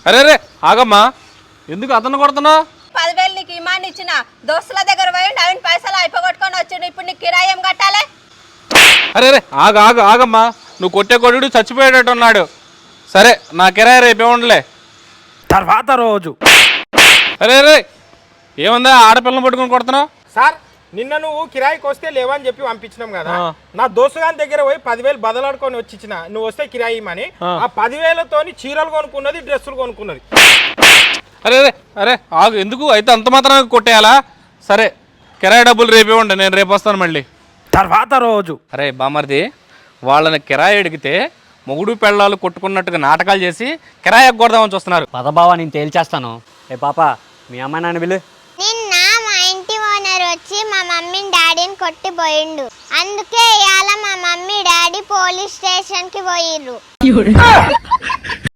అరే రే ఆగమ్మా, ఎందుకు అతను కొడుతున్నావు? 10,000 నీకు ఇమాన్ ఇచ్చిన దోస్తుల దగ్గర పోయి నవీన్ పైసలు అయిపోగొట్టుకొని వచ్చిండు. ఇప్పుడు నీకు కిరాయి ఏం కట్టాలి? అరే రే ఆగమ్మా, నువ్వు కొట్టే కొడుడు చచ్చిపోయేటట్టు ఉన్నాడు. సరే నా కిరాయి రేపు ఇవ్వండిలే. తర్వాత రోజు అరే రే ఏముందా ఆడపిల్లని పట్టుకొని కొడుతున్నావు? సార్ నిన్న నువ్వు కిరాయికి వస్తే లేవని చెప్పి పంపించినాం కదా, నా దోస్తుగాని దగ్గర పోయి 10,000 బదలాడుకొని వచ్చి ఇచ్చిన, నువ్వు వస్తే కిరాయి ఇమ్మని. ఆ 10,000తోని చీరలు కొనుక్కున్నది, డ్రెస్సులు కొనుక్కున్నది. అరే రే అరే ఆగు, ఎందుకు అయితే అంత మాత్రం కొట్టేయాలా? సరే కిరాయి డబ్బులు రేపు ఇవ్వండి, నేను రేపు వస్తాను మళ్ళీ. తర్వాత రోజు అరే బామర్ది, వాళ్ళని కిరాయి అడిగితే మొగుడు పెళ్ళాలు కొట్టుకున్నట్టుగా నాటకాలు చేసి కిరాయి ఎగ్గొడదామని చూస్తున్నారు. పదబావా నేను తేల్చేస్తాను. ఏ పాప మీ అమ్మ నాన్న విలు. నిన్న మా ఇంటి ఓనర్ వచ్చి మా మమ్మీని డాడీని కొట్టిపోయిండు. అందుకే ఇవాళ మా మమ్మీ డాడీ పోలీస్ స్టేషన్ కి పోయిర్రు.